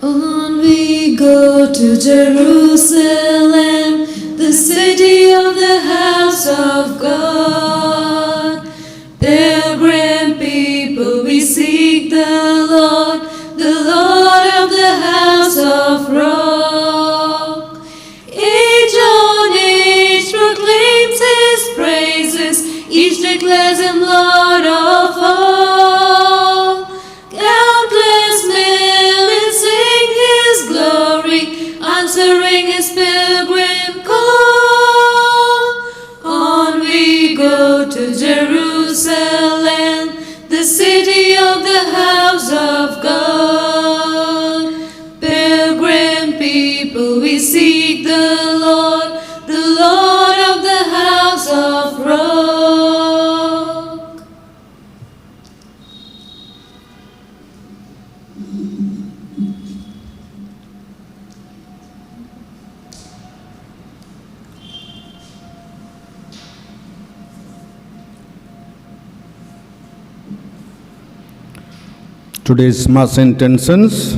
On we go to Jerusalem, the city of the house of God. Pilgrim people, we seek the Lord of the house of rock. Age on age proclaims his praises, each declares him Lord of all. Countless millions sing his glory, answering his pilgrim call. On we go to Jerusalem, the city of the house of God. Pilgrim people, we seek the Lord of the house of rock. Today's Mass intentions,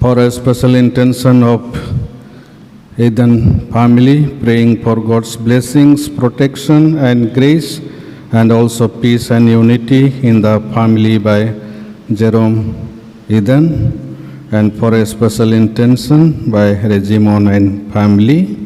for a special intention of Eden family, praying for God's blessings, protection and grace, and also peace and unity in the family by Jerome Eden, and for a special intention by Regimon and family.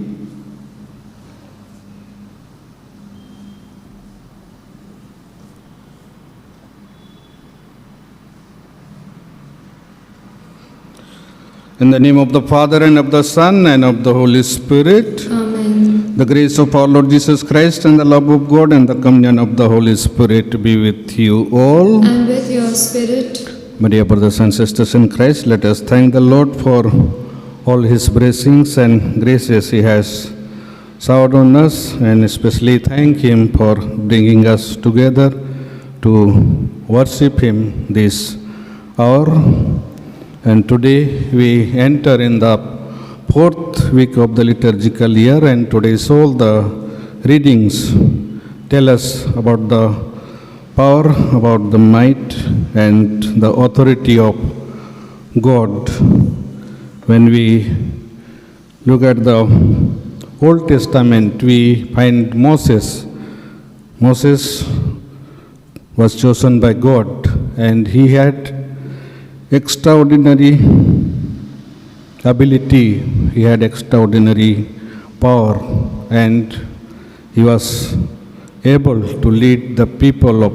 In the name of the Father, and of the Son, and of the Holy Spirit. Amen. The grace of our Lord Jesus Christ, and the love of God, and the communion of the Holy Spirit be with you all. And with your spirit. My dear brothers and sisters in Christ, let us thank the Lord for all his blessings and graces he has showered on us, and especially thank him for bringing us together to worship him this hour. And today we enter in the fourth week of the liturgical year, and today's all the readings tell us about the power, about the might and the authority of God. When we look at the Old Testament, we find Moses. Moses was chosen by God, and he had extraordinary ability, he had extraordinary power, and he was able to lead the people of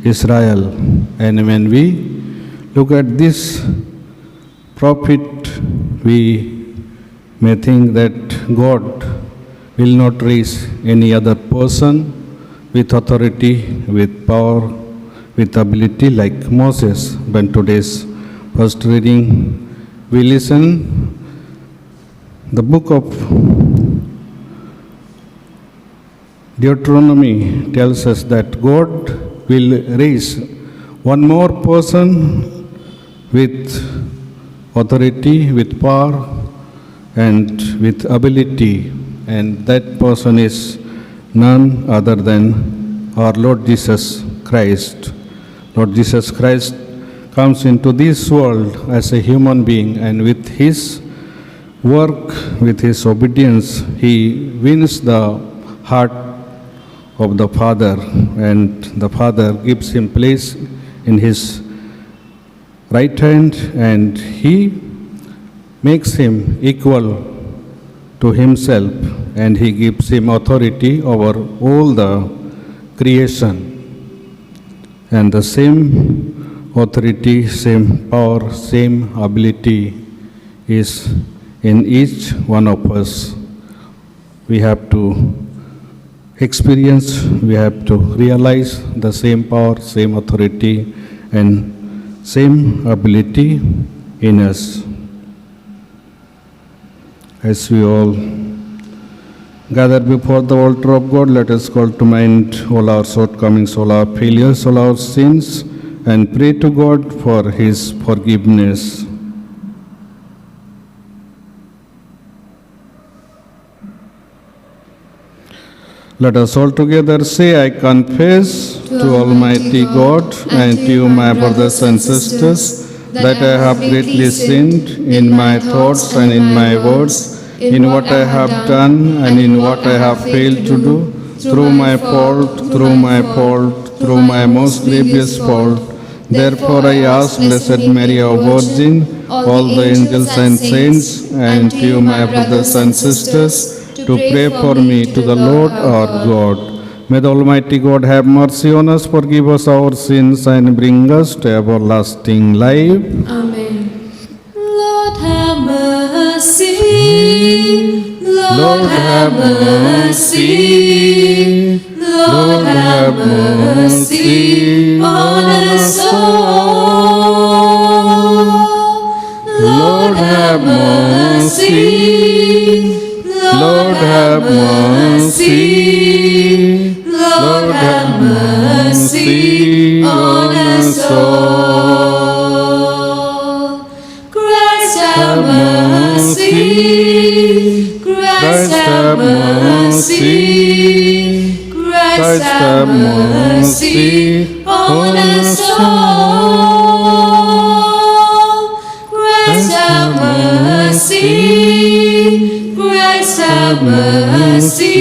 Israel. And when we look at this prophet, we may think that God will not raise any other person with authority, with power, with ability like Moses. When today's first reading, we listen the book of Deuteronomy tells us that God will raise one more person with authority, with power, and with ability, and that person is none other than our Lord Jesus Christ. Lord Jesus Christ comes into this world as a human being, and with his work, with his obedience, he wins the heart of the Father, and the Father gives him place in his right hand, and he makes him equal to himself, and he gives him authority over all the creation. And the same authority, same power, same ability is in each one of us. We have to experience, we have to realize the same power, same authority, and same ability in us. As we all gather before the altar of God, let us call to mind all our shortcomings, all our failures, all our sins, and pray to God for his forgiveness. Let us all together say, I confess to Almighty God and to you, my brothers and sisters, that I have greatly sinned in my thoughts and in my words, in what I have done and in what I have failed to do, through my fault, through my most grievous fault. Therefore I ask Blessed Mary, our Virgin, all the angels and saints, and you, my brothers and sisters, to pray for me to the Lord our God. May the Almighty God have mercy on us, forgive us our sins, and bring us to everlasting life. Amen. Lord have mercy. Lord have mercy. Lord have mercy on us all. Lord have mercy. Lord have mercy. Lord have mercy on us all. Christ have mercy. Christ have mercy. Christ have mercy on us all. Christ have mercy. Christ have mercy.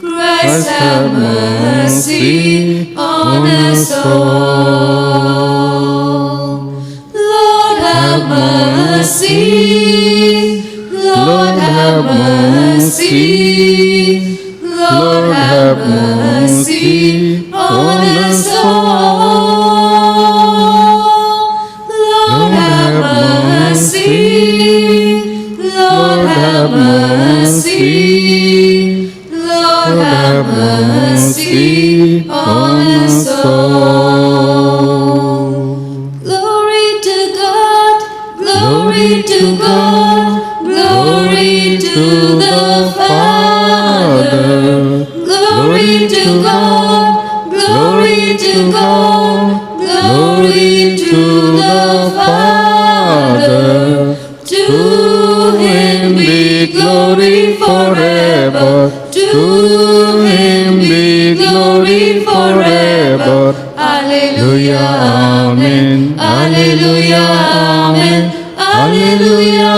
Christ have mercy on us all. Lord have mercy. Lord have mercy. Lord have mercy on us all. Lord have mercy. Lord have mercy. Lord have mercy on us all. Glory to God, glory to God, glory to the Father. Glory to God, glory to God, glory to the Father. To him be glory forever. To him be glory forever. Alleluia, amen. Alleluia, amen. Alleluia,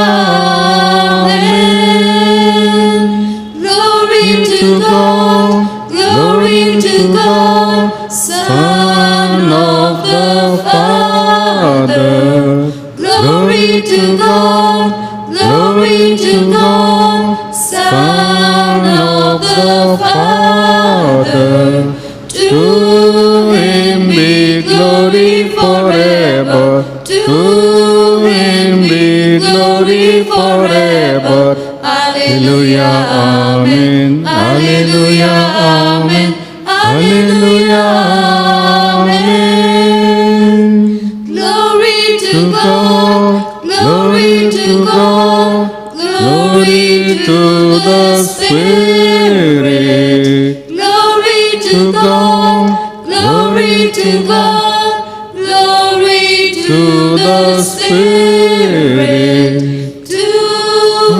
amen. Glory to God, glory to God, Son of the Father. Glory to God, glory to God, Son of the Father. To him be glory forever. To him be glory forever. Alleluia, amen. Alleluia, amen. Alleluia, amen. Glory to God, glory to God, glory to the Spirit. Glory to God, glory to God, glory to the Spirit. To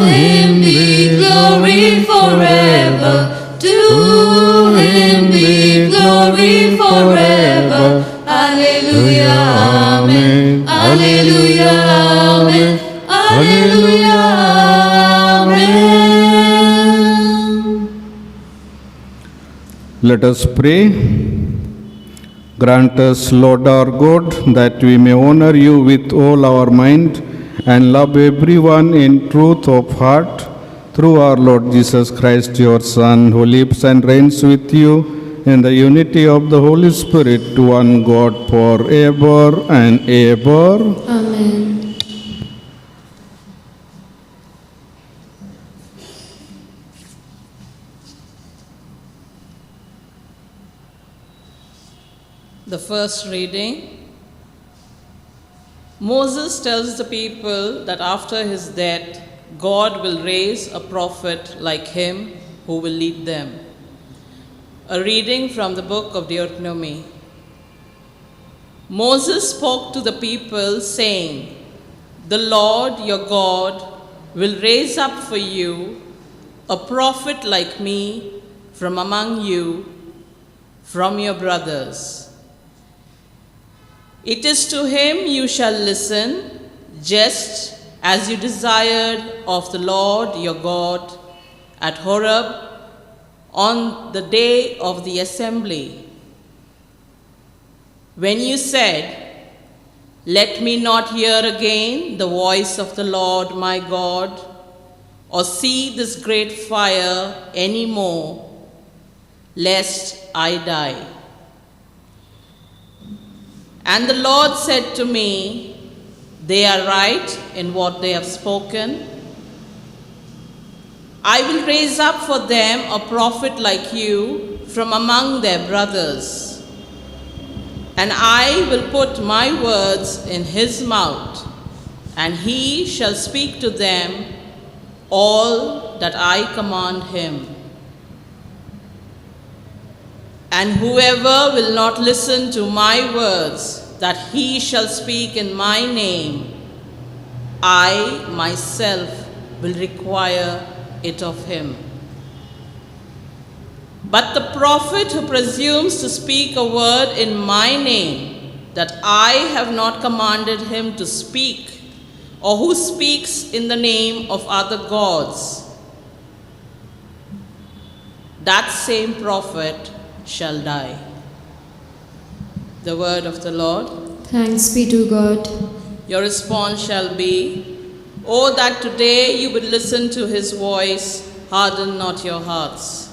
him be glory forever. To him be glory forever. Alleluia, amen. Alleluia, amen. Alleluia, amen. Let us pray. Grant us, Lord our God, that we may honor you with all our mind and love everyone in truth of heart, through our Lord Jesus Christ, your Son, who lives and reigns with you in the unity of the Holy Spirit, one God, forever and ever. Amen. The first reading. Moses tells the people that after his death, God will raise a prophet like him who will lead them. A reading from the book of Deuteronomy. Moses spoke to the people, saying, "The Lord your God will raise up for you a prophet like me from among you, from your brothers. It is to him you shall listen, just as you desired of the Lord your God at Horeb on the day of the assembly, when you said, "Let me not hear again the voice of the Lord my God, or see this great fire any more, lest I die." And the Lord said to me, "They are right in what they have spoken. I will raise up for them a prophet like you from among their brothers, and I will put my words in his mouth, and he shall speak to them all that I command him. And whoever will not listen to my words that he shall speak in my name, I myself will require it of him. But the prophet who presumes to speak a word in my name that I have not commanded him to speak, or who speaks in the name of other gods, that same prophet shall die." The word of the Lord. Thanks be to God. Your response shall be, "Oh, that today you would listen to his voice, harden not your hearts."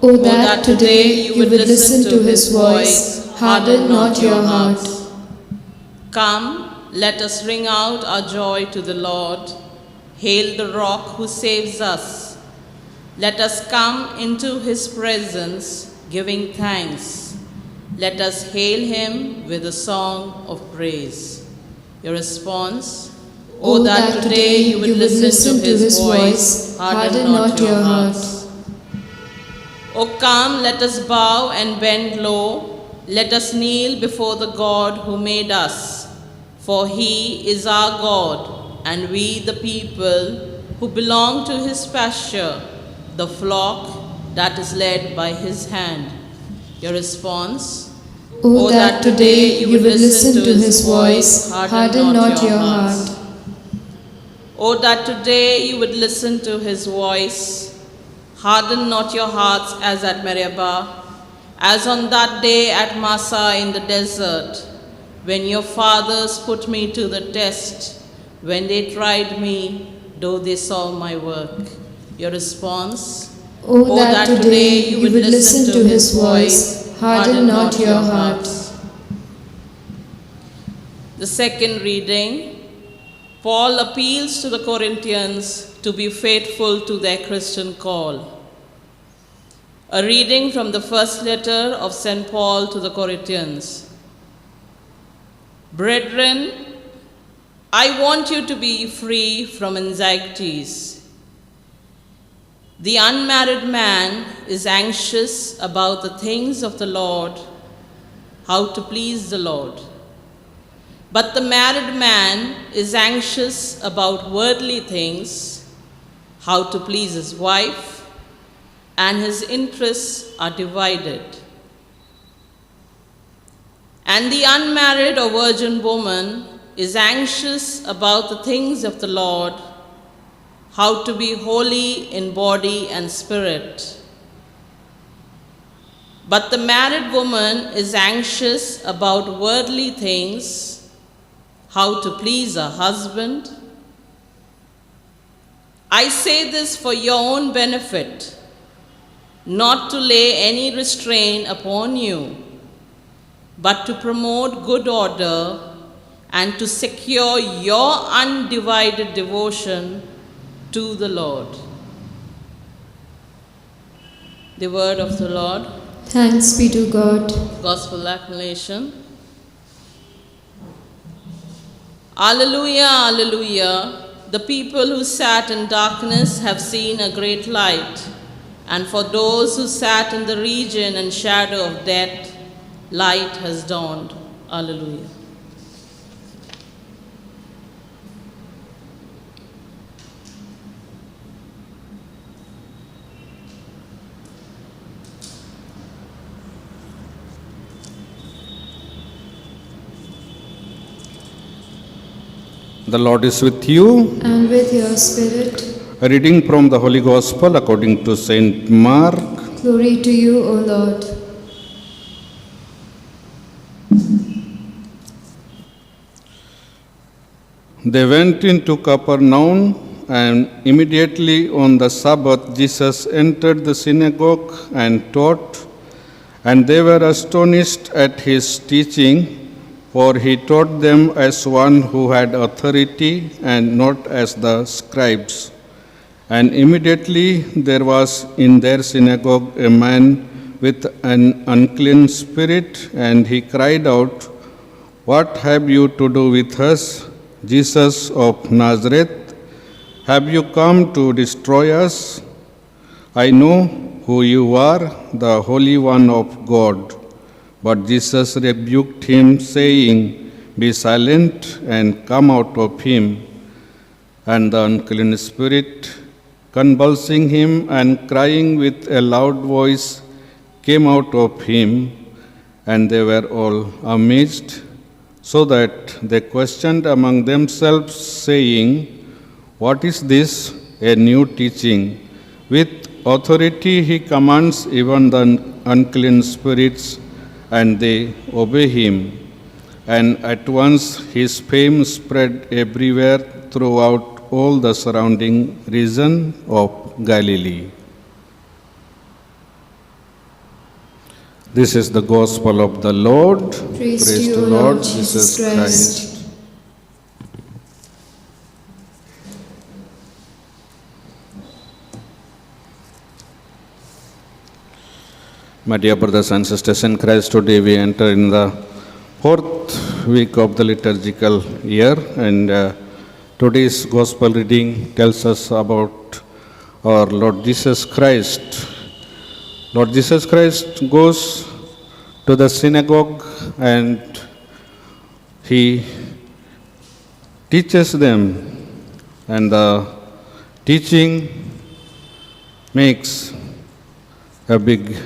O that today you would listen to his voice, harden not your heart. Come, let us ring out our joy to the Lord. Hail the rock who saves us. Let us come into his presence, giving thanks. Let us hail him with a song of praise. Your response: "O that today you would listen to his voice, harden not your hearts." O come, let us bow and bend low. Let us kneel before the God who made us. For he is our God, and we the people who belong to his pasture, the flock that is led by his hand. Your response: O that today you would listen to his voice, harden not your heart. O that today you would listen to his voice, harden not your hearts as at Meribah, as on that day at Massah in the desert, when your fathers put me to the test, when they tried me, though they saw my work. Your response: O that today you would listen to his voice, harden not your heart. The second reading, Paul appeals to the Corinthians to be faithful to their Christian call. A reading from the first letter of St. Paul to the Corinthians. Brethren, I want you to be free from anxieties. The unmarried man is anxious about the things of the Lord, how to please the Lord. But the married man is anxious about worldly things, how to please his wife, and his interests are divided. And the unmarried or virgin woman is anxious about the things of the Lord, how to be holy in body and spirit. But the married woman is anxious about worldly things, how to please her husband. I say this for your own benefit, not to lay any restraint upon you, but to promote good order and to secure your undivided devotion to the Lord. The word of the Lord. Thanks be to God. Gospel acclamation. Alleluia, alleluia. The people who sat in darkness have seen a great light, and for those who sat in the region and shadow of death, light has dawned. Alleluia. The Lord is with you. and with your spirit. A reading from the Holy Gospel according to Saint Mark. Glory to you, O Lord. They went into Capernaum, and immediately on the Sabbath Jesus entered the synagogue and taught, and they were astonished at his teaching, for he taught them as one who had authority and not as the scribes. And immediately there was in their synagogue a man with an unclean spirit, and he cried out, "What have you to do with us, Jesus of Nazareth? Have you come to destroy us? I know who you are, the Holy One of God." But Jesus rebuked him, saying, "Be silent and come out of him." And the unclean spirit, convulsing him and crying with a loud voice, came out of him, and they were all amazed, so that they questioned among themselves, saying, "What is this? A new teaching. With authority he commands even the unclean spirits, and they obey him." And at once his fame spread everywhere throughout all the surrounding region of Galilee. This is the gospel of the Lord. Praise to you, O Lord Jesus Christ. My dear brothers and sisters in Christ, today we enter in the fourth week of the liturgical year, and today's gospel reading tells us about our Lord Jesus Christ. Lord Jesus Christ goes to the synagogue and he teaches them, and the teaching makes a big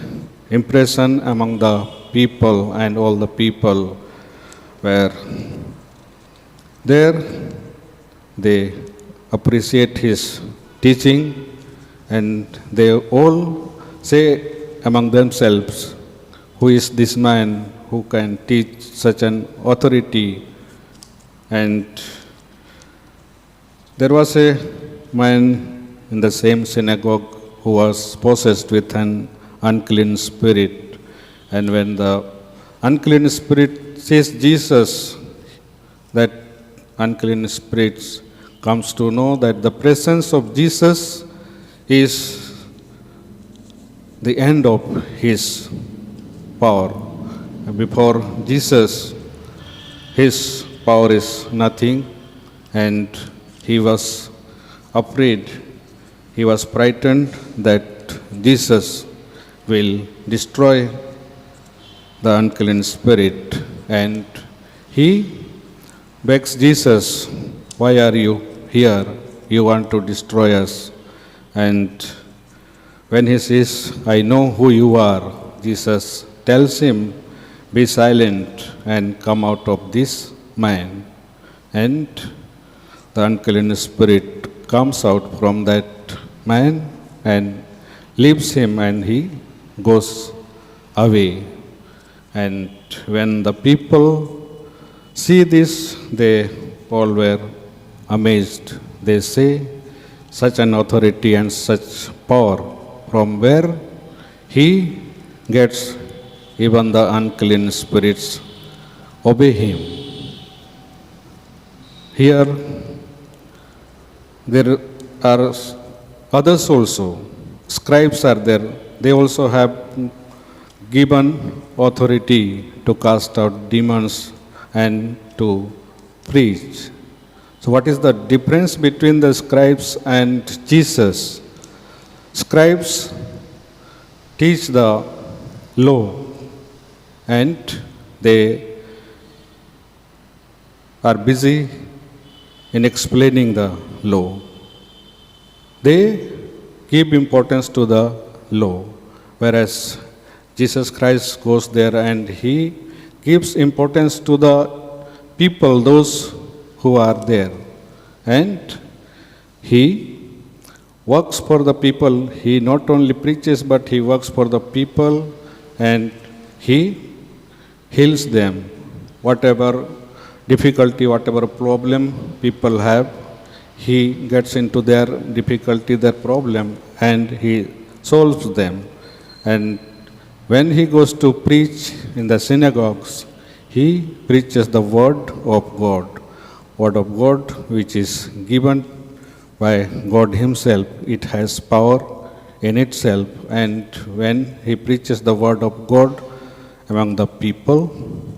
impression among the people, and all the people were there. They appreciate his teaching, and they all say among themselves, "Who is this man who can teach such an authority?" And there was a man in the same synagogue who was possessed with an unclean spirit. And when the unclean spirit sees Jesus, that unclean spirit comes to know that the presence of Jesus is the end of his power. Before Jesus, his power is nothing, and he was afraid, he was frightened that Jesus will destroy the unclean spirit, and he begs Jesus, "Why are you here? You want to destroy us." And when he says, "I know who you are," Jesus tells him, "Be silent and come out of this man." And the unclean spirit comes out from that man and leaves him, and he goes away. And when the people see this, they all were amazed. They say, "Such an authority and such power, from where he gets even the unclean spirits obey him?" Here, there are others also. Scribes are there. They also have given authority to cast out demons and to preach. So what is the difference between the scribes and Jesus? Scribes teach the law, and they are busy in explaining the law. They give importance to the law, whereas Jesus Christ goes there and he gives importance to the people, those who are there. and he works for the people. He not only preaches, but he works for the people and he heals them. Whatever difficulty, whatever problem people have, he gets into their difficulty, their problem, and he solves them. And when he goes to preach in the synagogues, he preaches the word of God. Word of God which is given by God himself. It has power in itself, and when he preaches the word of God among the people,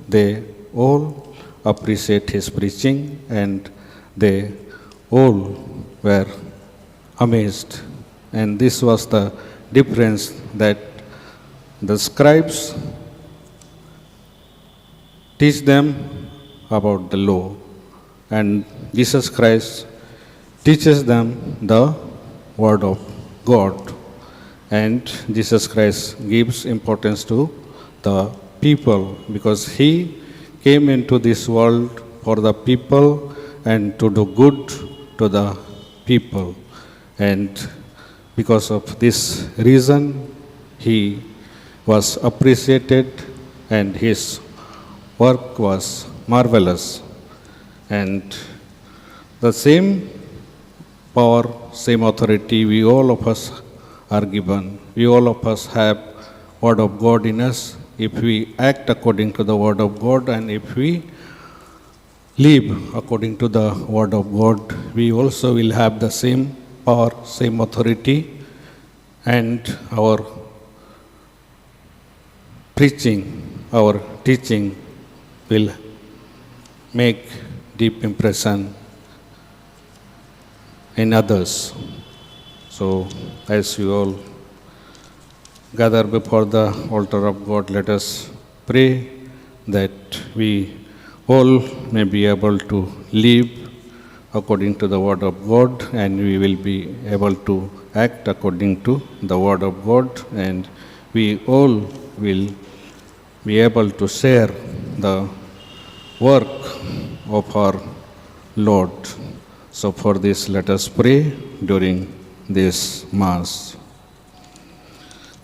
they all appreciate his preaching and they all were amazed. And this was the difference, that the scribes teach them about the law, and Jesus Christ teaches them the word of God. And Jesus Christ gives importance to the people because he came into this world for the people and to do good to the people. And because of this reason, he was appreciated and his work was marvelous. And the same power, same authority we all of us are given. We all of us have word of God in us. If we act according to the word of God and if we live according to the word of God, we also will have the same power, same authority, and our preaching, our teaching will make deep impression in others. So, as you all gather before the altar of God, let us pray that we all may be able to live according to the word of God, and we will be able to act according to the word of God, and we all will be able to share the work of our Lord. So for this, let us pray during this Mass.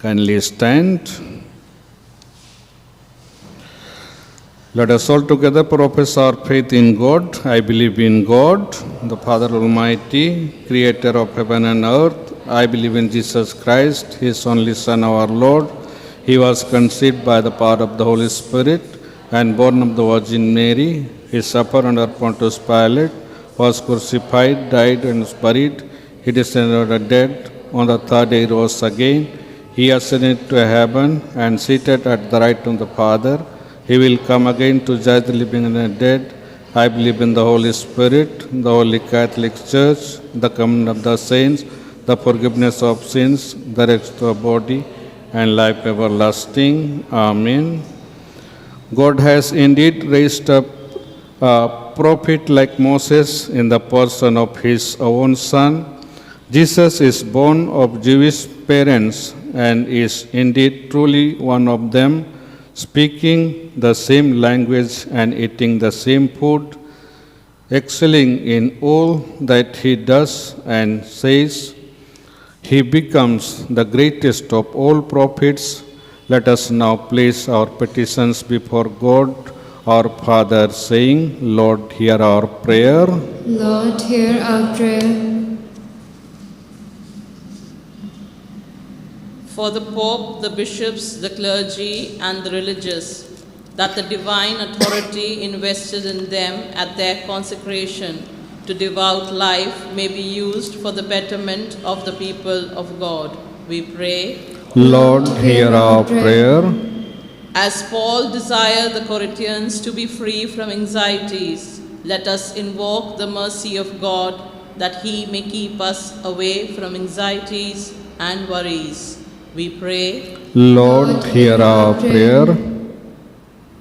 Kindly stand. Let us all together profess our faith in God. I believe in God, the Father Almighty, creator of heaven and earth. I believe in Jesus Christ, his only Son, our Lord. He was conceived by the power of the Holy Spirit and born of the Virgin Mary. He suffered under Pontius Pilate, was crucified, died, and was buried. He descended to the dead. On the third day he rose again. He ascended to heaven and seated at the right of the Father. He will come again to judge the living and the dead. I believe in the Holy Spirit, the Holy Catholic Church, the communion of the saints, the forgiveness of sins, the resurrection of the body, and life everlasting. Amen. God has indeed raised up a prophet like Moses in the person of his own Son. Jesus is born of Jewish parents and is indeed truly one of them, speaking the same language and eating the same food, excelling in all that he does and says. He becomes the greatest of all prophets. Let us now place our petitions before God, our Father, saying, Lord, hear our prayer. Lord, hear our prayer. For the Pope, the bishops, the clergy, and the religious, that the divine authority invested in them at their consecration to devout life may be used for the betterment of the people of God. We pray. Lord, hear our prayer. As Paul desired the Corinthians to be free from anxieties, let us invoke the mercy of God that he may keep us away from anxieties and worries. We pray. Lord, hear our prayer.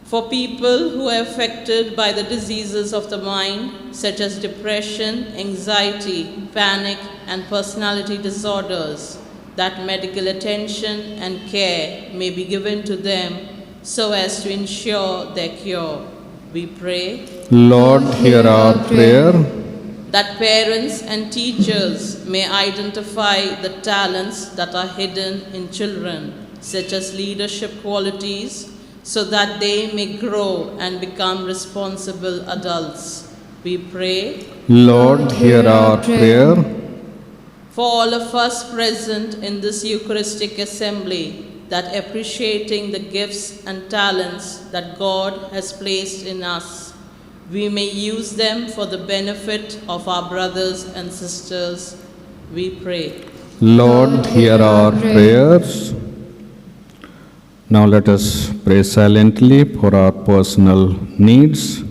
For people who are affected by the diseases of the mind, such as depression, anxiety, panic, and personality disorders, that medical attention and care may be given to them so as to ensure their cure. We pray. Lord, hear our prayer. that parents and teachers may identify the talents that are hidden in children, such as leadership qualities, so that they may grow and become responsible adults. We pray Lord, hear our prayer. for all of us present in this Eucharistic assembly, that appreciating the gifts and talents that God has placed in us, we may use them for the benefit of our brothers and sisters. We pray. Lord, hear our prayers. Now let us pray silently for our personal needs.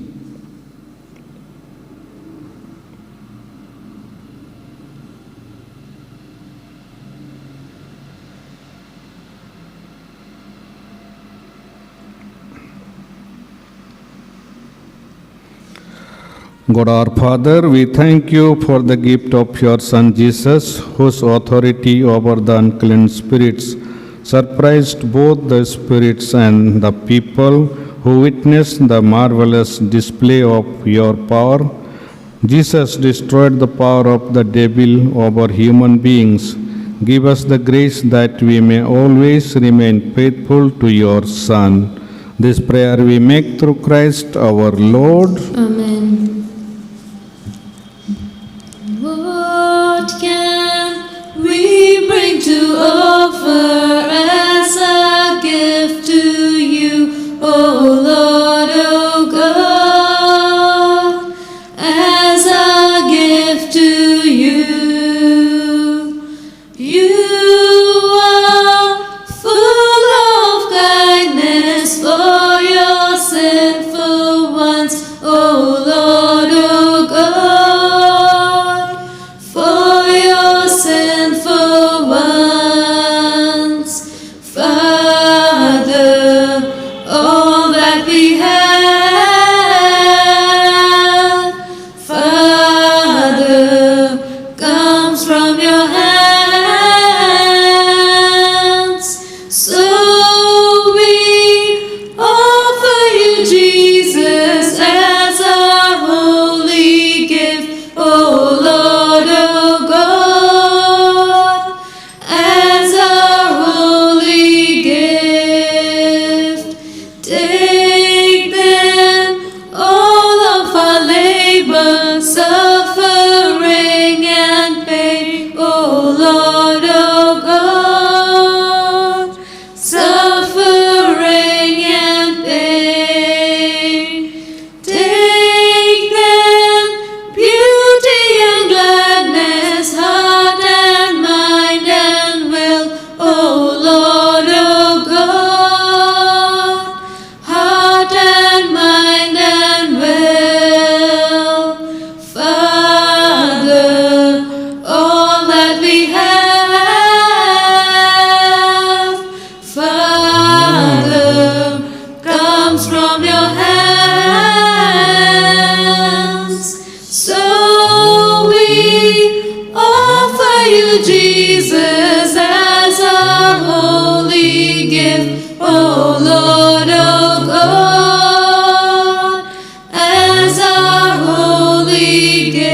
God our Father, we thank you for the gift of your Son Jesus, whose authority over the unclean spirits surprised both the spirits and the people who witnessed the marvelous display of your power. Jesus destroyed the power of the devil over human beings. Give us the grace that we may always remain faithful to your Son. This prayer we make through Christ our Lord. Amen. What can we bring to offer as a gift to you, O Lord, O God, as a gift to you? You are full of kindness for your sinful ones, O Lord, O God. For your sinful ones, Father, all that we have, Father, comes from your hands. So we offer you, Jesus, as our holy gift, O Lord, O God, as our holy gift. Take then all of our labor, suffering and pain, O Lord, O God, suffering and pain. Take then beauty and gladness, heart and mind and will, O Lord, O God, heart and mind and will. Father, all that we have, Father, comes from your hands. So we offer you, Jesus, as our holy gift, O Lord, O God, as our holy gift.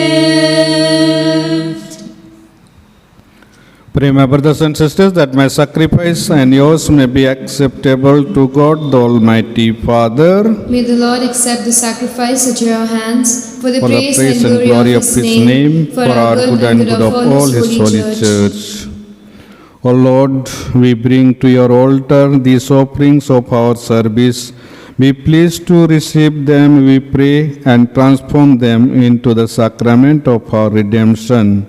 Pray, my brothers and sisters, that my sacrifice and yours may be acceptable to God, the Almighty Father. May the Lord accept the sacrifice at your hands for the For the praise praise and glory of His His name, for our good and good of all His holy church. church. O Lord, we bring to your altar these offerings of our service. Be pleased to receive them, we pray, and transform them into the sacrament of our redemption.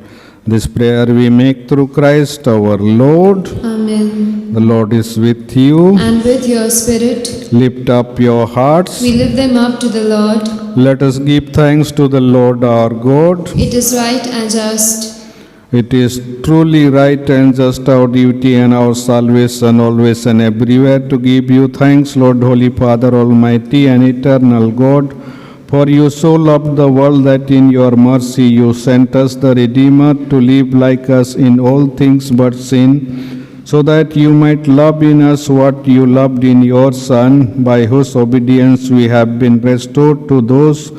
This prayer we make through Christ our Lord. Amen. The Lord is with you. And with your spirit, Lift up your hearts. we lift them up to the Lord. Let us give thanks to the Lord our God. It is right and just. It is truly right and just our duty and our salvation always and everywhere to give you thanks, Lord, Holy Father, Almighty and eternal God. For you so loved the world that in your mercy you sent us the Redeemer to live like us in all things but sin, so that you might love in us what you loved in your Son, by whose obedience we have been restored to those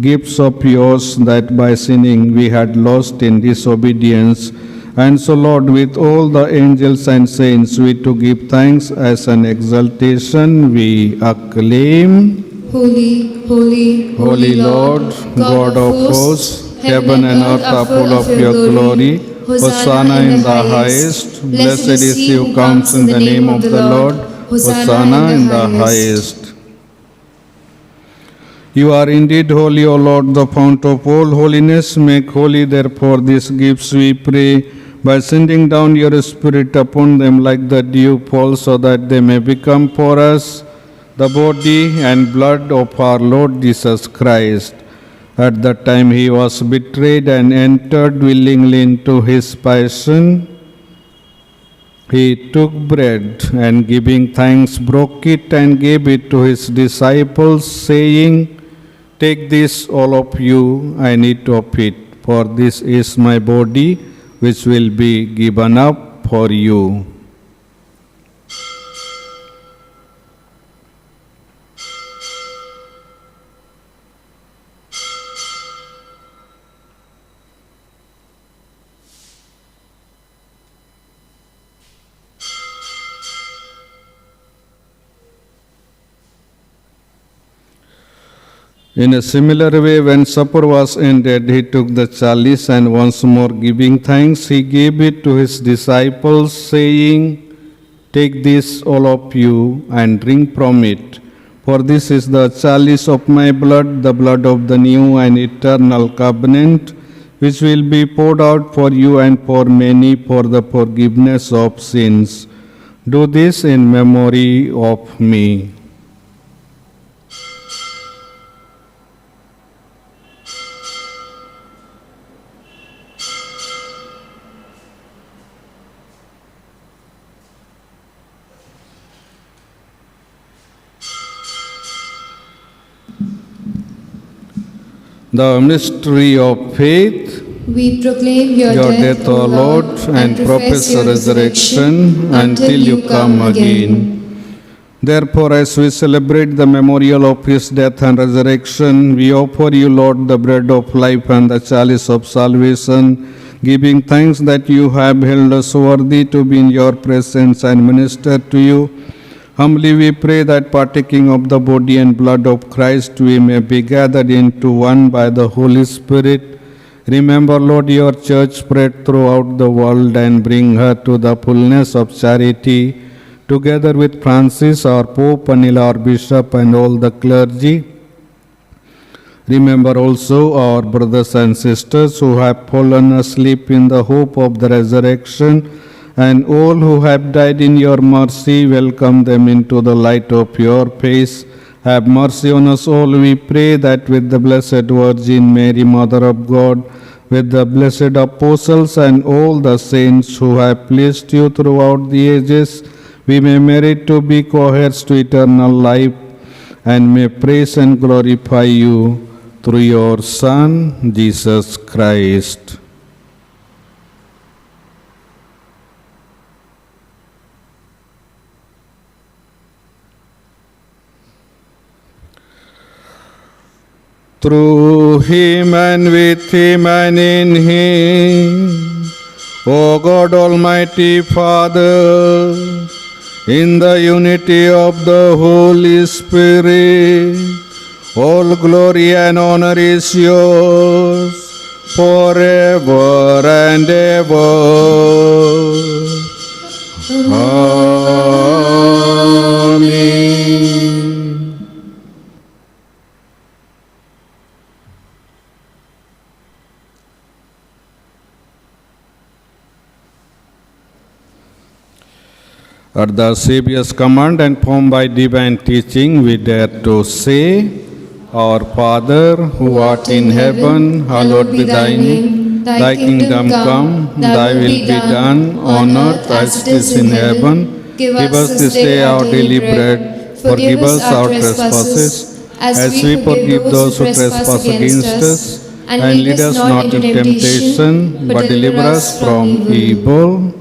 gifts of yours that by sinning we had lost in disobedience. And so, Lord, with all the angels and saints, we to give thanks as an exaltation, we acclaim. Holy, holy, Holy Lord, God of hosts, heaven and earth are full of your glory. Hosanna in the highest. Blessed is he who comes in the name of the Lord. Hosanna in the highest. You are indeed holy, O Lord, the fount of all holiness. Make holy, therefore, these gifts, we pray, by sending down your Spirit upon them like the dew fall, so that they may become for us the body and blood of our Lord Jesus Christ. At the time he was betrayed and entered willingly into his passion, he took bread and giving thanks broke it and gave it to his disciples, saying, "Take this, all of you, and eat of it, for this is my body, which will be given up for you." In a similar way, when supper was ended, he took the chalice and once more giving thanks, he gave it to his disciples, saying, "Take this, all of you, and drink from it. For this is the chalice of my blood, the blood of the new and eternal covenant, which will be poured out for you and for many for the forgiveness of sins. Do this in memory of me." The mystery of faith. We proclaim your death, O Lord, and profess your resurrection until you come again. Therefore, as we celebrate the memorial of his death and resurrection, we offer you, Lord, the bread of life and the chalice of salvation, giving thanks that you have held us worthy to be in your presence and minister to you. Humbly we pray that partaking of the body and blood of Christ, we may be gathered into one by the Holy Spirit. Remember, Lord, your church spread throughout the world and bring her to the fullness of charity, together with Francis, our Pope, Anil, our Bishop, and all the clergy. Remember also our brothers and sisters who have fallen asleep in the hope of the resurrection, and all who have died in your mercy. Welcome them into the light of your face. Have mercy on us all, we pray, that with the Blessed Virgin Mary, Mother of God, with the blessed apostles and all the saints who have pleased you throughout the ages, we may merit to be co-heirs to eternal life, and may praise and glorify you through your Son, Jesus Christ. Through him and with him and in him, O God, Almighty Father, in the unity of the Holy Spirit, all glory and honor is yours forever and ever. Amen. At the Saviour's command and formed by divine teaching, we dare to say, Our Father, who art in heaven, hallowed be thy name. Thy kingdom come, thy will be done, on earth as it is in heaven. Give us this day our daily bread. Forgive us our trespasses, as we forgive those who trespass against us. And lead us not into temptation, but deliver us from evil.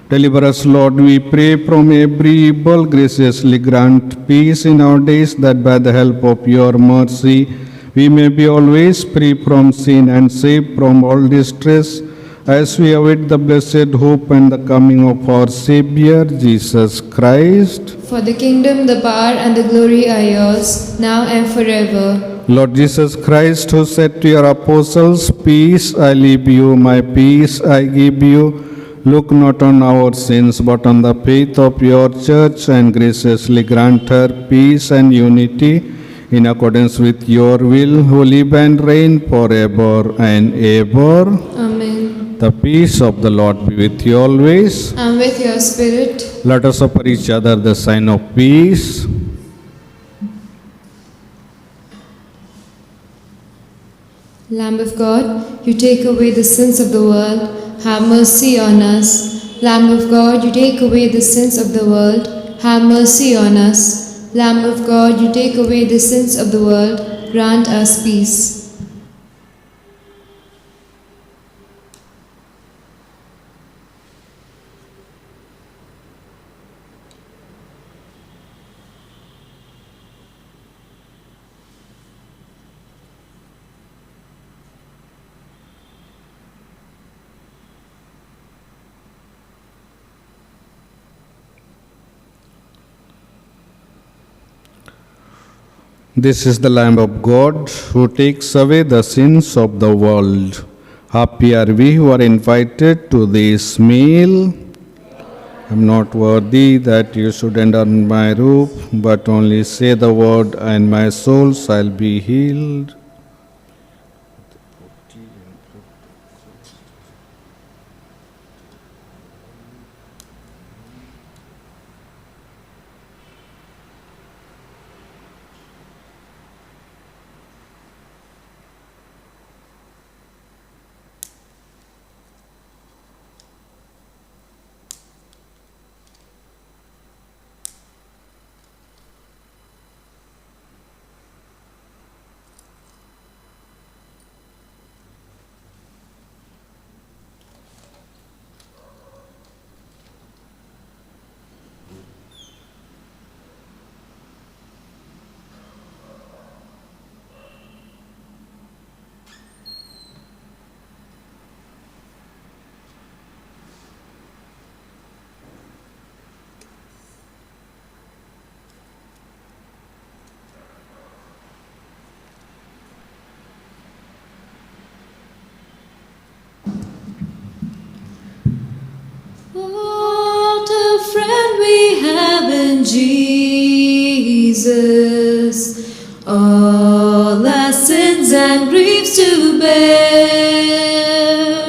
Deliver us, Lord, we pray, from every evil. Graciously grant peace in our days, that by the help of your mercy we may be always free from sin and safe from all distress, as we await the blessed hope and the coming of our Savior, Jesus Christ. For the kingdom, the power, and the glory are yours, now and forever. Lord Jesus Christ, who said to your apostles, "Peace I leave you, my peace I give you," look not on our sins, but on the faith of your church, and graciously grant her peace and unity in accordance with your will, who live and reign forever and ever. Amen. The peace of the Lord be with you always. And with your spirit. Let us offer each other the sign of peace. Lamb of God, you take away the sins of the world, have mercy on us. Lamb of God, you take away the sins of the world, have mercy on us. Lamb of God, you take away the sins of the world, grant us peace. This is the Lamb of God who takes away the sins of the world. Happy are we who are invited to this meal. I am not worthy that you should enter my roof, but only say the word, and my soul shall be healed. What a friend we have in Jesus, all our sins and griefs to bear.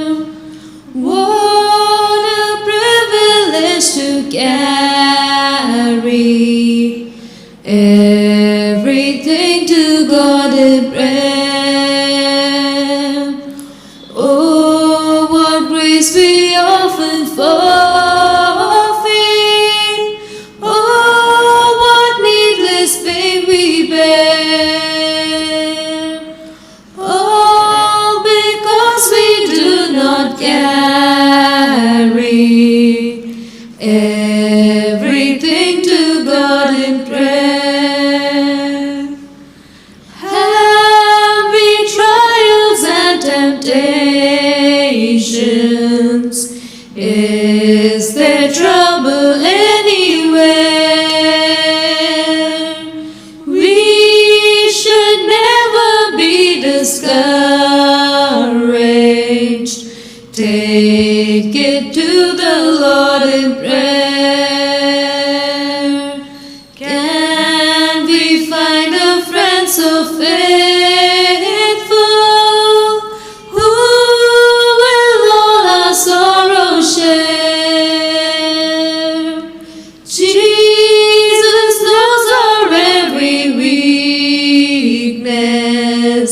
What a privilege to carry everything to God in prayer. Oh, what grace we often forfeit. Oh, what needless pain we bear. All because we do not carry everything to God in prayer. Have we trials and temptations? Is there trouble anywhere? We should never be discouraged. Take it to the Lord in prayer. Can we find a friend so faithful, who will all our sorrow share? Jesus knows our every weakness.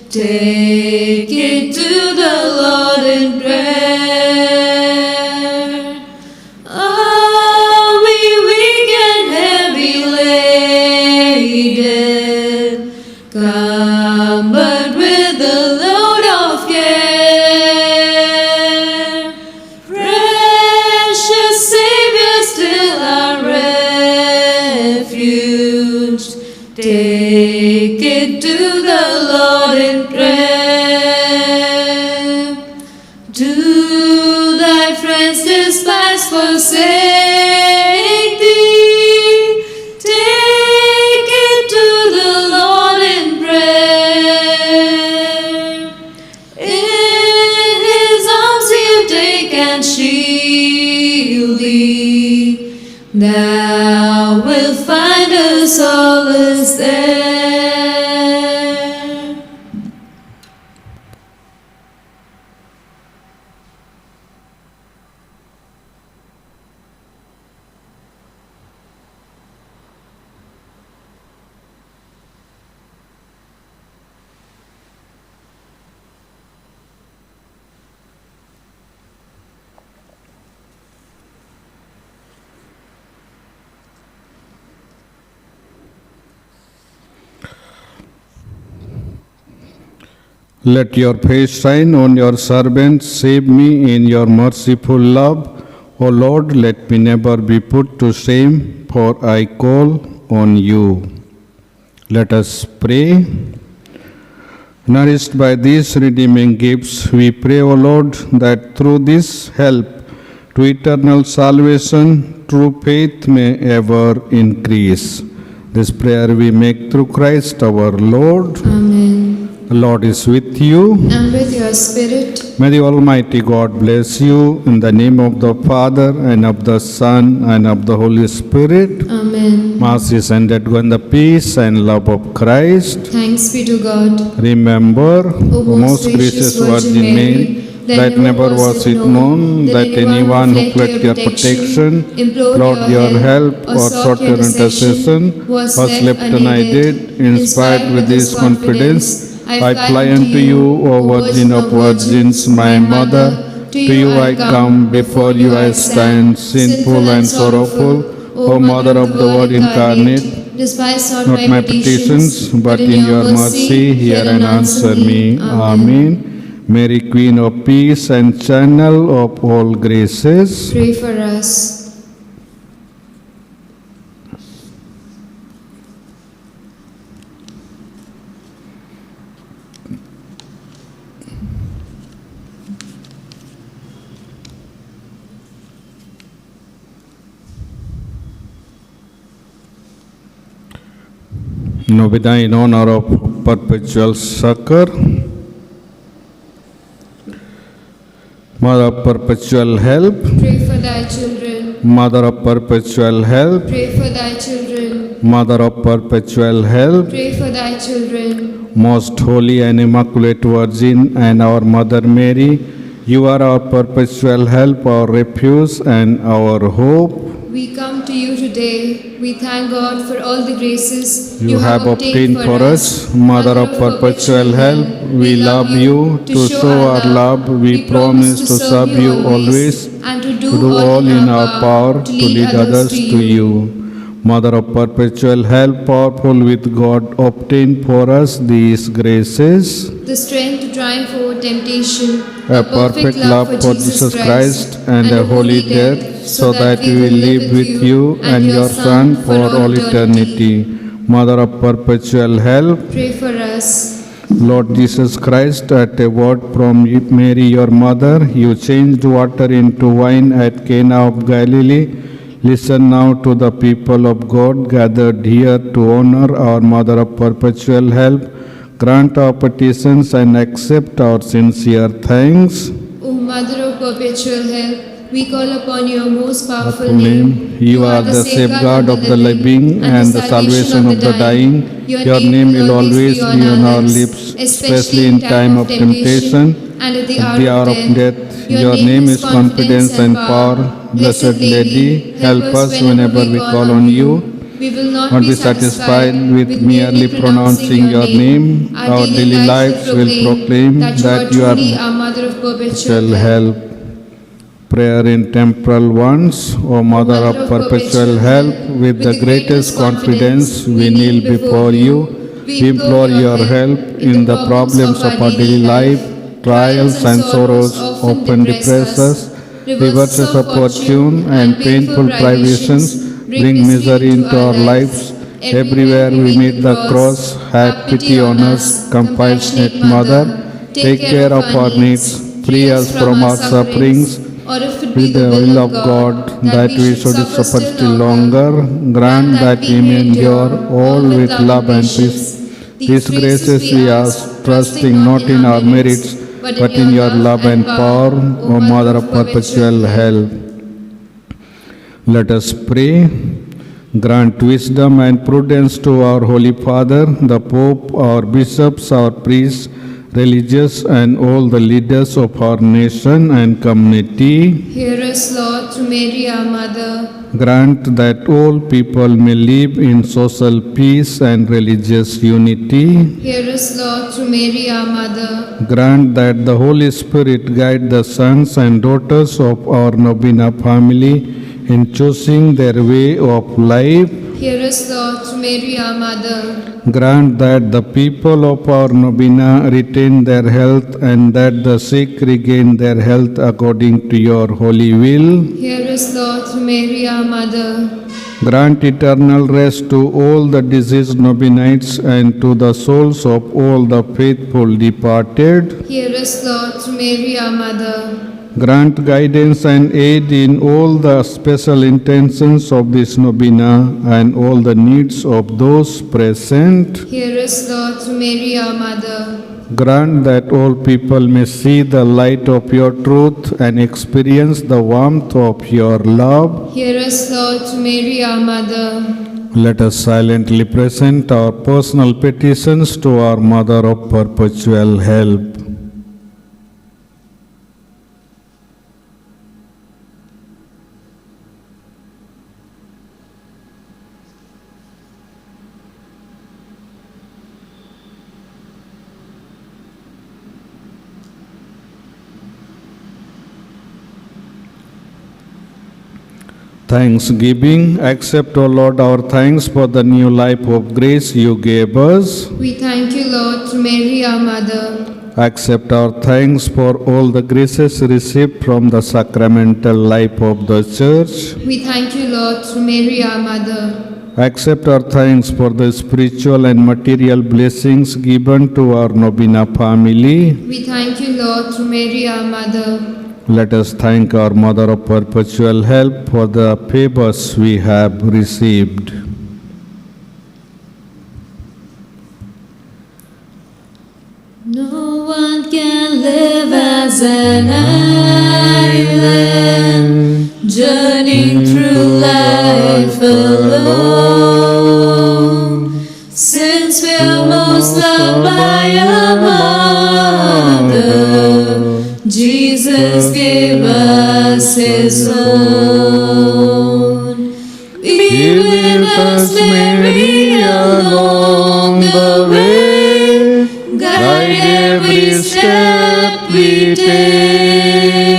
Take it to the Lord in prayer. Are we weak and heavy laden, cumbered with the load of care? Precious Savior, still our refuge. Take it to the Lord his despise forsake thee. Take it to the Lord in prayer. In his arms he'll take and shield thee. Thou wilt find a solace there. Let your face shine on your servant, save me in your merciful love. O Lord, let me never be put to shame, for I call on you. Let us pray. Nourished by these redeeming gifts, we pray, O Lord, that through this help to eternal salvation, true faith may ever increase. This prayer we make through Christ our Lord. Amen. The Lord is with you. And with your spirit. May the Almighty God bless you in the name of the Father and of the Son and of the Holy Spirit. Amen. Mass is ended. Go in the peace and love of Christ. Thanks be to God. Remember, O most gracious Virgin Mary, that never was it known that anyone who fled your protection, implored your help, or sought your intercession was left unaided. Inspired with this confidence, I fly unto you, O Virgin of Virgins, my Mother. To you I come, before you I stand, sinful and sorrowful. O Mother of the Word incarnate, despise not my petitions, but in your mercy hear and answer me. Amen. Mary, Queen of Peace and Channel of all graces, Pray for us. Novena in honor of perpetual succor. Mother of perpetual help, Pray for thy children. Mother of perpetual help, Pray for thy children. Mother of perpetual help, Pray for thy children. Most Holy and Immaculate Virgin and our Mother Mary, you are our perpetual help, our refuge and our hope. We come to you today. We thank God for all the graces You have obtained for us, Mother of perpetual help. We love you. To show our love, we promise to serve you always, and to do all in our power to lead others to you. Mother of perpetual help, powerful with God, obtain for us these graces. The strength to triumph over temptation, A perfect love for Jesus Christ, and a holy death, so that we will live with you and your Son for all eternity. Mother of perpetual help, Pray for us. Lord Jesus Christ, at a word from Mary, your mother, you changed water into wine at Cana of Galilee. Listen now to the people of God gathered here to honor our Mother of perpetual help. Grant our petitions and accept our sincere thanks. O Mother of perpetual help, we call upon your most powerful Name. name. You are the safeguard of the living and the salvation of the dying. Your name will always be on our lips, especially in time of temptation and at the at the hour hour of of death. Your name is confidence and power. Blessed Lady, help us whenever we call on you. We will Not not be satisfied with merely pronouncing your name. Our daily lives will proclaim that you are truly our Mother of perpetual perpetual help. Prayer in temporal ones, O Mother of perpetual help, with the greatest confidence we kneel before you. We implore your help in the problems of our daily life. Trials and sorrows often depress us. Reverses of fortune and painful privations bring misery into our lives. Everywhere we meet the cross. Have pity on us, compassionate Mother. Take care of our needs. Free us from our sufferings. or if it be with the will of God, that we should suffer still longer, grant that we may endure all with love and peace. These graces we ask, trusting not in our merits, but in your love and power, O Mother of perpetual help. Let us pray. Grant wisdom and prudence to our Holy Father, the Pope, our bishops, our priests, religious, and all the leaders of our nation and community. Hear us, Lord, through Mary, our Mother. Grant that all people may live in social peace and religious unity. Hear us, Lord, through Mary, our Mother. Grant that the Holy Spirit guide the sons and daughters of our Novena family in choosing their way of life. Hear us, Lord, through Mary, our Mother. Grant that the people of our Novena retain their health and that the sick regain their health according to your holy will. Hear us, Lord, through Mary, our Mother. Grant eternal rest to all the deceased Novenites and to the souls of all the faithful departed. Hear us, Lord, through Mary, our Mother. Grant guidance and aid in all the special intentions of this novena and all the needs of those present. Hear us, Lord, through Mary, our Mother. Grant that all people may see the light of your truth and experience the warmth of your love. Hear us, Lord, through Mary, our Mother. Let us silently present our personal petitions to our Mother of Perpetual Help. Thanksgiving. Accept, O Lord, our thanks for the new life of grace you gave us. We thank you, Lord, through Mary, our Mother. Accept our thanks for all the graces received from the sacramental life of the Church. We thank you, Lord, through Mary, our Mother. Accept our thanks for the spiritual and material blessings given to our Novena family. We thank you, Lord, through Mary, our Mother. Let us thank our Mother of Perpetual Help for the favors we have received. No one can live as an island, journeying through life alone. Since we're most loved by our Mother, Jesus gave us His own. Be with us, Mary, along the way. Guide every step we take.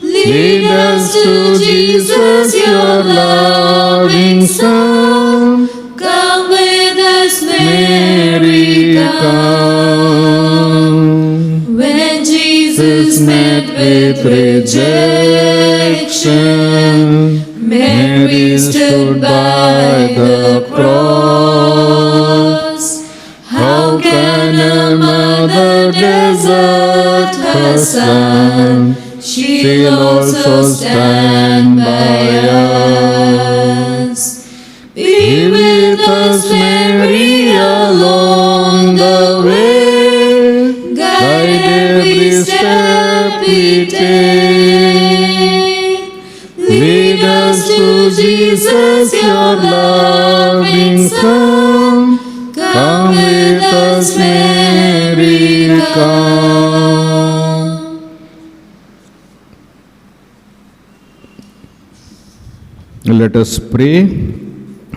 Lead us to Jesus, your loving Son. Come with us, Mary, come. When Jesus met with rejection, Mary stood by the cross. How can a mother desert her son? She'll also stand by us. Be with us, Mary, along the way. Guide every step we take. Lead us to Jesus, your loving Son. Come with us, Mary, come. Let us pray.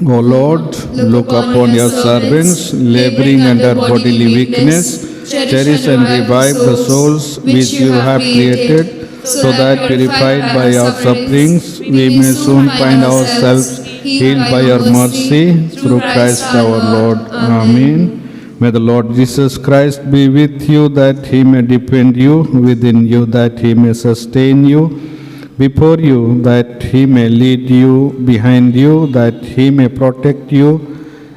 O Lord, look upon your servants, laboring under bodily weakness. Cherish and revive the souls which you have created, so that, purified by our sufferings, we may soon find ourselves healed by your mercy, through Christ our Lord. Amen. May the Lord Jesus Christ be with you, that He may defend you, within you, that He may sustain you, before you, that He may lead you, behind you, that He may protect you,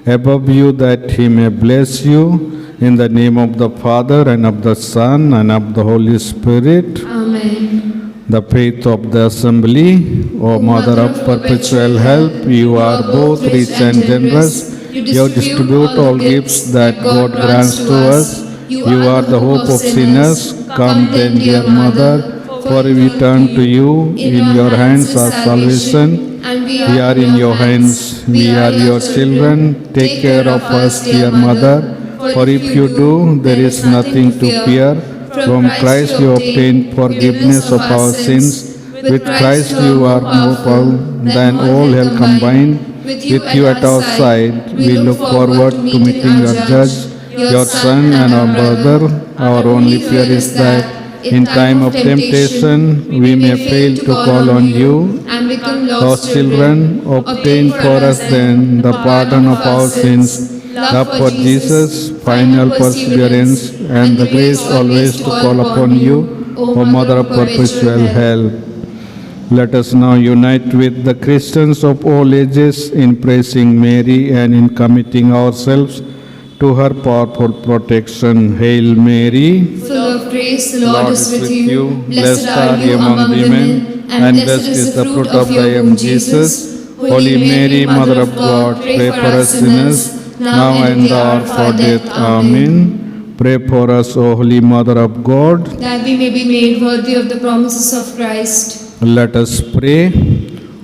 above you, that He may bless you. In the name of the Father, and of the Son, and of the Holy Spirit. Amen. the faith of the assembly. O Mother of perpetual help, you are both rich and generous. You distribute all gifts that God grants to us. You are the hope of sinners. Come then, dear Mother, for we turn to you. In your hands are salvation. We are in your hands. We are your children. Take care of us, dear Mother. For if you do, there is nothing to fear. From Christ you obtain forgiveness of our sins. With Christ you are more powerful than all hell combined. With you at our side, we look forward to meeting your judge, your son and our brother. Our only fear is that in time of temptation we may fail to call on you. and become Lost children, obtain for us then the pardon of our sins, love for Jesus, final perseverance, and the grace always to call upon you, O Mother of perpetual help. Let us now unite with the Christians of all ages in praising Mary and in committing ourselves to her powerful protection. Hail Mary, full of grace, the Lord is with you. Blessed are you among women, and blessed is the fruit of thy womb, Jesus. Holy Mary, Mother of God, pray for us sinners, now and the hour of our death. Amen. Pray for us, O Holy Mother of God. that we may be made worthy of the promises of Christ. Let us pray.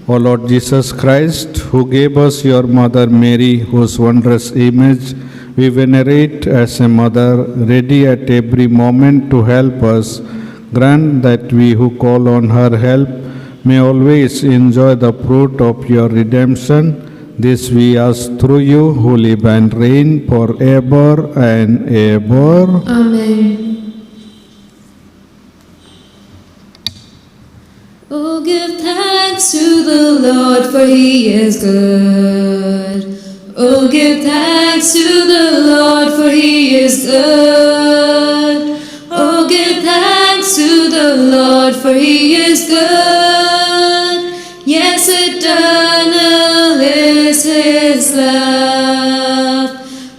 O Lord Jesus Christ, who gave us your Mother Mary, whose wondrous image we venerate as a mother, ready at every moment to help us, grant that we who call on her help may always enjoy the fruit of your redemption. This we ask through you, who live and reign forever and ever. Amen. Oh, give thanks to the Lord, for he is good. Oh, give thanks to the Lord, for he is good. Oh, give thanks to the Lord, for he is good. Yes, eternal is his love.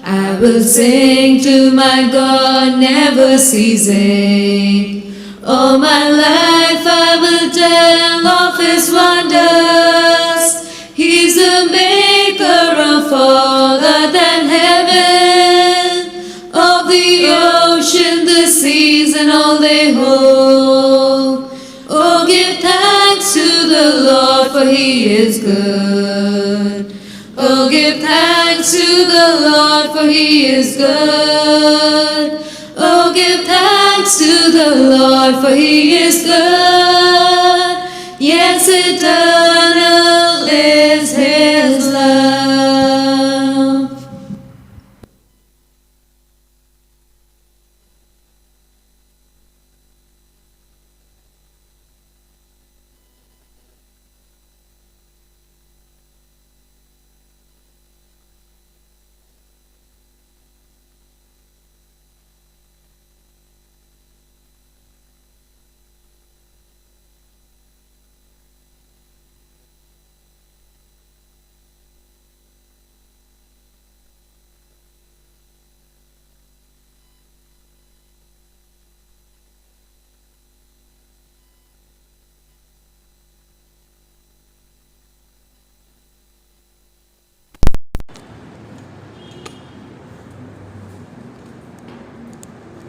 I will sing to my God, never ceasing. All my life I will tell of his wonders. He's the maker of all earth and heaven, of the ocean, the seas, and all they hold. Oh, give thanks to the Lord, for he is good. Oh, give thanks to the Lord, for he is good. Oh, give thanks to the Lord, for he is good. Yes, it does.